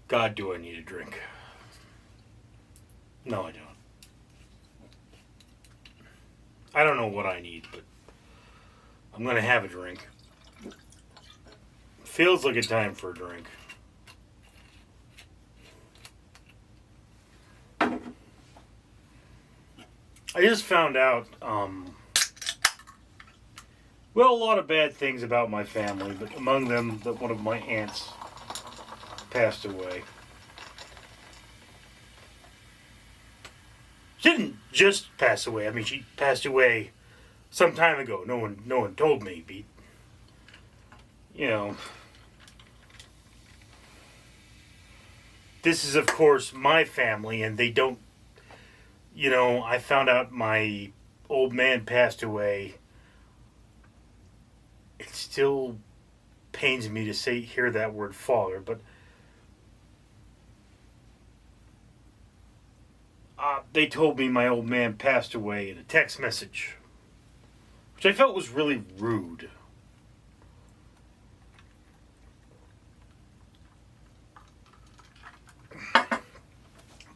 God, do I need a drink? No, I don't. I don't know what I need, but I'm going to have a drink. Feels like a time for a drink. I just found out, well, a lot of bad things about my family, but among them, that one of my aunts passed away. She didn't just pass away. I mean, she passed away some time ago. No one told me. But, you know, this is of course my family, and they don't. You know, I found out my old man passed away. It still pains me to hear that word father, but they told me my old man passed away in a text message, which I felt was really rude.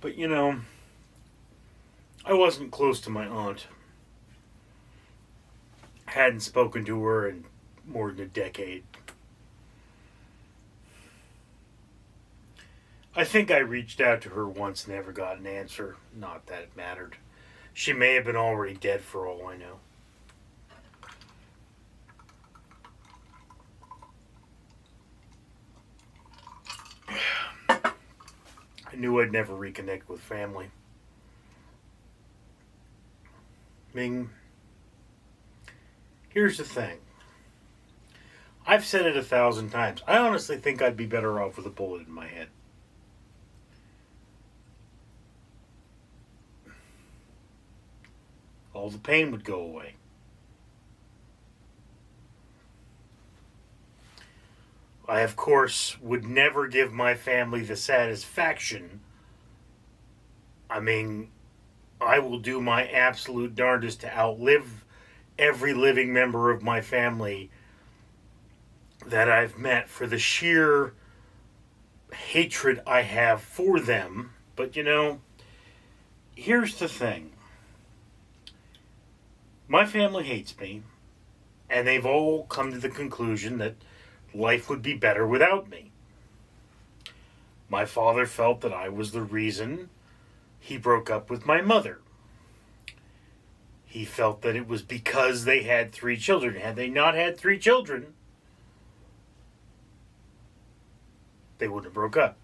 But you know, I wasn't close to my aunt. I hadn't spoken to her in more than a decade. I think I reached out to her once and never got an answer. Not that it mattered. She may have been already dead for all I know. I knew I'd never reconnect with family. Ming, here's the thing. I've said it 1,000 times. I honestly think I'd be better off with a bullet in my head. All the pain would go away. I, of course, would never give my family the satisfaction. I mean, I will do my absolute darndest to outlive every living member of my family that I've met for the sheer hatred I have for them. But you know, here's the thing. My family hates me, and they've all come to the conclusion that life would be better without me. My father felt that I was the reason he broke up with my mother. He felt that it was because they had 3 children. Had they not had 3 children, they wouldn't have broke up.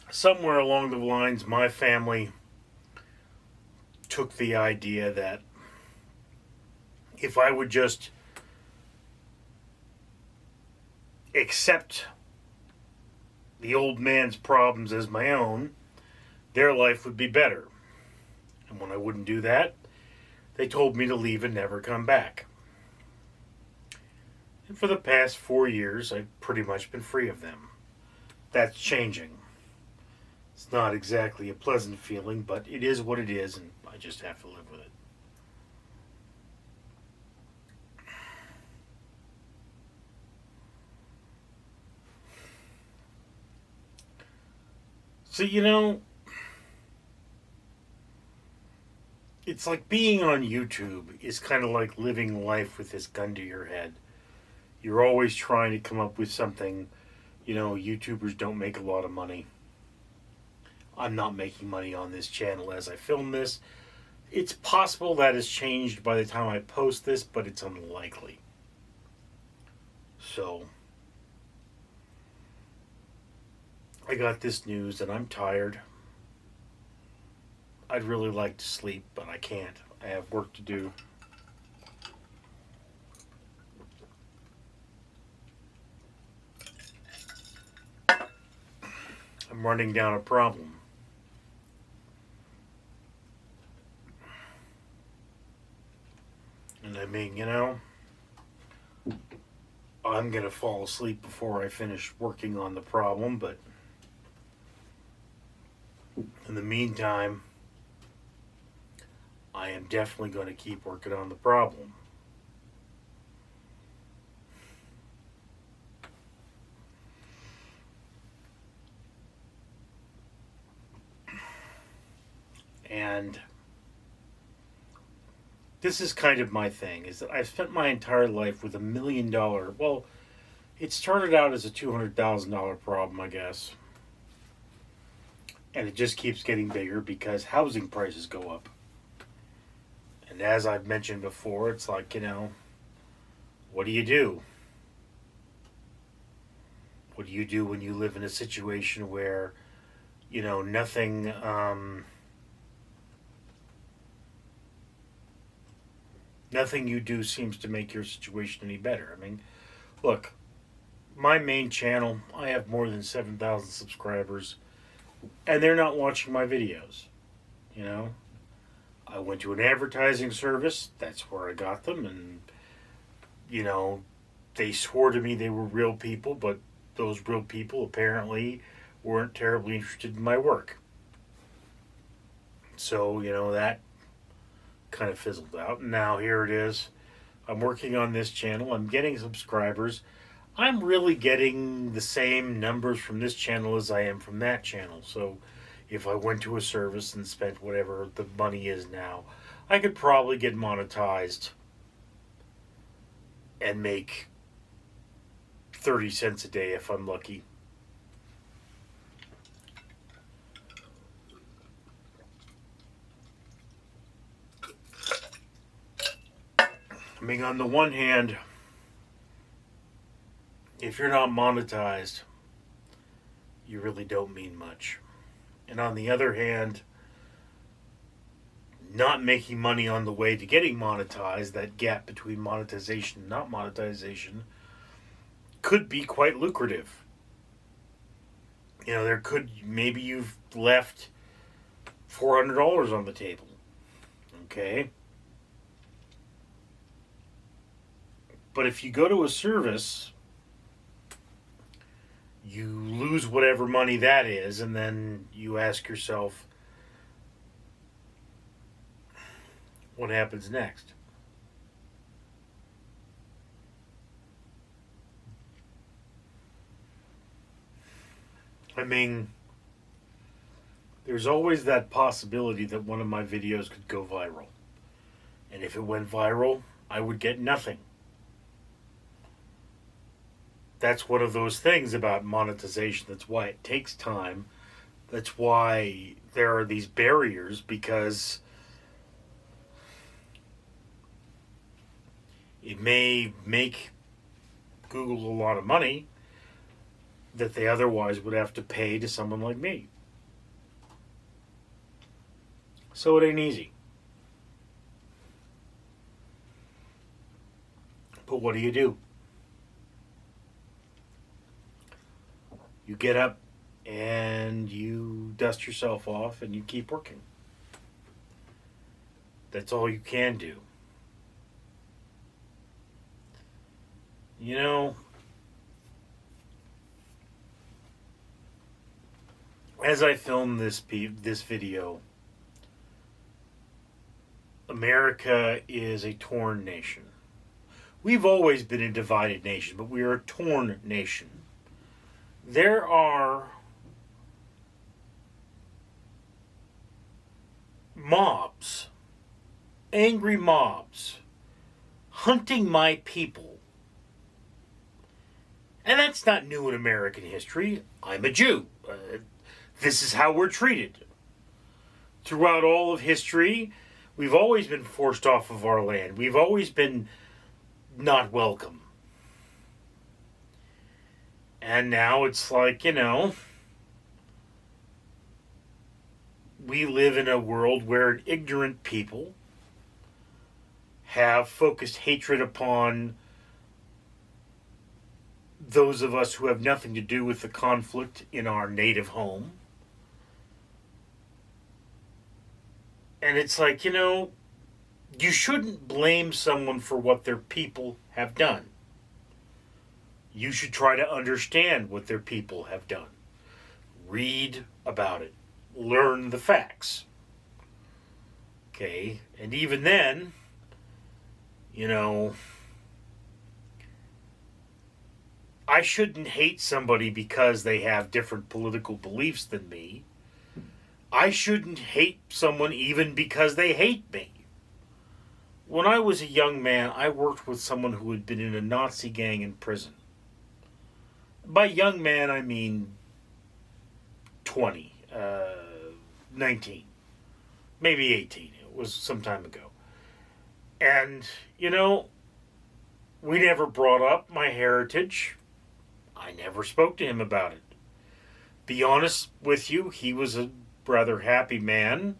Somewhere along the lines, my family took the idea that if I would just accept the old man's problems as my own, their life would be better. And when I wouldn't do that, they told me to leave and never come back. And for the past 4 years, I've pretty much been free of them. That's changing. It's not exactly a pleasant feeling, but it is what it is, and I just have to live with it. So, you know, it's like being on YouTube is kind of like living life with this gun to your head. You're always trying to come up with something. You know, YouTubers don't make a lot of money. I'm not making money on this channel as I film this. It's possible that has changed by the time I post this, but it's unlikely. So, I got this news and I'm tired. I'd really like to sleep, but I can't. I have work to do. I'm running down a problem. And I mean, you know, I'm going to fall asleep before I finish working on the problem, but in the meantime, I am definitely going to keep working on the problem. And this is kind of my thing, is that I've spent my entire life with $1 million. Well, it started out as a $200,000 problem, I guess. And it just keeps getting bigger because housing prices go up. And as I've mentioned before, it's like, what do you do? What do you do when you live in a situation where, nothing, nothing you do seems to make your situation any better? I mean, look, my main channel, I have more than 7,000 subscribers, and they're not watching my videos. I went to an advertising service, that's where I got them, and, they swore to me they were real people, but those real people apparently weren't terribly interested in my work. So, that kind of fizzled out. And now here it is. I'm working on this channel. I'm getting subscribers. I'm really getting the same numbers from this channel as I am from that channel. So if I went to a service and spent whatever the money is now, I could probably get monetized and make 30 cents a day if I'm lucky. I mean, on the one hand, if you're not monetized, you really don't mean much. And on the other hand, not making money on the way to getting monetized, that gap between monetization and not monetization, could be quite lucrative. Maybe you've left $400 on the table. Okay? But if you go to a service, you lose whatever money that is, and then you ask yourself, what happens next? I mean, there's always that possibility that one of my videos could go viral. And if it went viral, I would get nothing. That's one of those things about monetization. That's why it takes time. That's why there are these barriers, because it may make Google a lot of money that they otherwise would have to pay to someone like me. So it ain't easy. But what do? You get up and you dust yourself off and you keep working. That's all you can do. As I film this video, America is a torn nation. We've always been a divided nation, but we are a torn nation. There are mobs, angry mobs, hunting my people. And that's not new in American history. I'm a Jew. This is how we're treated. Throughout all of history, we've always been forced off of our land. We've always been not welcome. And now it's like, we live in a world where ignorant people have focused hatred upon those of us who have nothing to do with the conflict in our native home. And it's like, you shouldn't blame someone for what their people have done. You should try to understand what their people have done. Read about it. Learn the facts. Okay? And even then, you know, I shouldn't hate somebody because they have different political beliefs than me. I shouldn't hate someone even because they hate me. When I was a young man, I worked with someone who had been in a Nazi gang in prison. By young man, I mean 20, 19, maybe 18. It was some time ago. And, we never brought up my heritage. I never spoke to him about it. Be honest with you, he was a rather happy man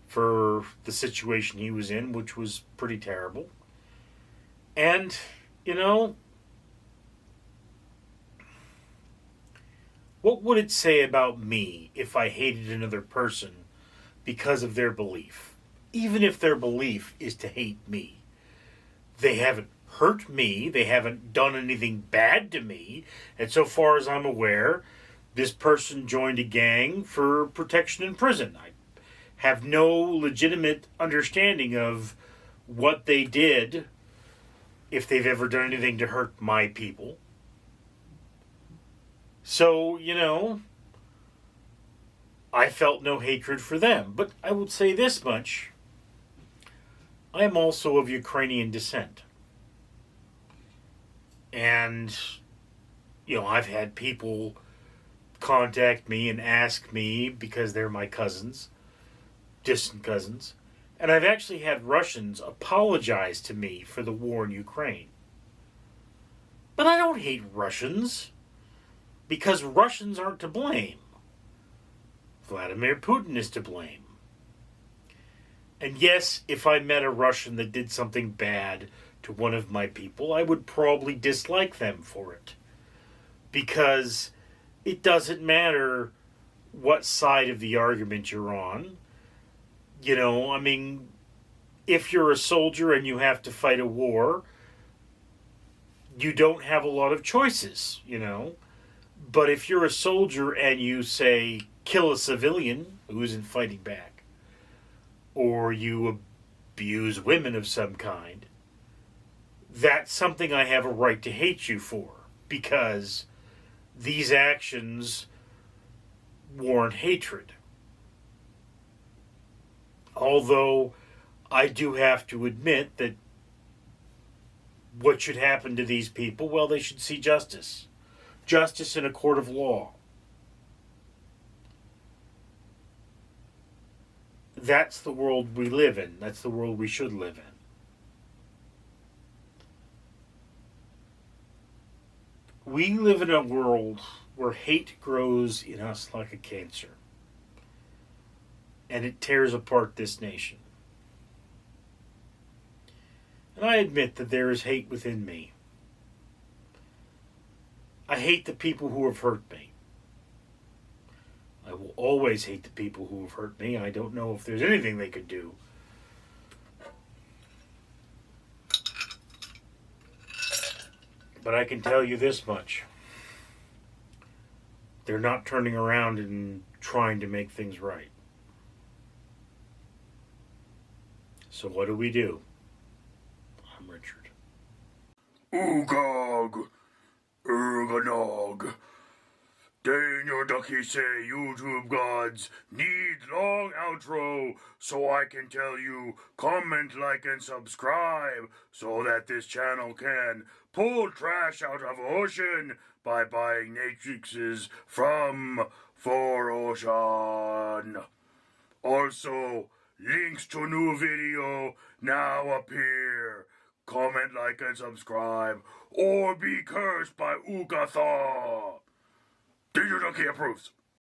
for the situation he was in, which was pretty terrible. And, what would it say about me if I hated another person because of their belief? Even if their belief is to hate me. They haven't hurt me. They haven't done anything bad to me. And so far as I'm aware, this person joined a gang for protection in prison. I have no legitimate understanding of what they did, if they've ever done anything to hurt my people. So, I felt no hatred for them. But I would say this much. I am also of Ukrainian descent. And, I've had people contact me and ask me, because they're my cousins, distant cousins, and I've actually had Russians apologize to me for the war in Ukraine. But I don't hate Russians, because Russians aren't to blame. Vladimir Putin is to blame. And yes, if I met a Russian that did something bad to one of my people, I would probably dislike them for it. Because it doesn't matter what side of the argument you're on. If you're a soldier and you have to fight a war, you don't have a lot of choices, But if you're a soldier and you, say, kill a civilian who isn't fighting back, or you abuse women of some kind, that's something I have a right to hate you for, because these actions warrant hatred. Although I do have to admit that what should happen to these people, well, they should see justice. Justice in a court of law. That's the world we live in. That's the world we should live in. We live in a world where hate grows in us like a cancer. And it tears apart this nation. And I admit that there is hate within me. I hate the people who have hurt me. I will always hate the people who have hurt me. I don't know if there's anything they could do. But I can tell you this much. They're not turning around and trying to make things right. So what do? I'm Richard. Oogog, Urganog. Daniel Ducky say YouTube gods need long outro so I can tell you comment, like, and subscribe so that this channel can pull trash out of ocean by buying matrices from For Ocean. Also, links to new video now appear. Comment, like, and subscribe, or be cursed by Ugatha. Danger Donkey approves.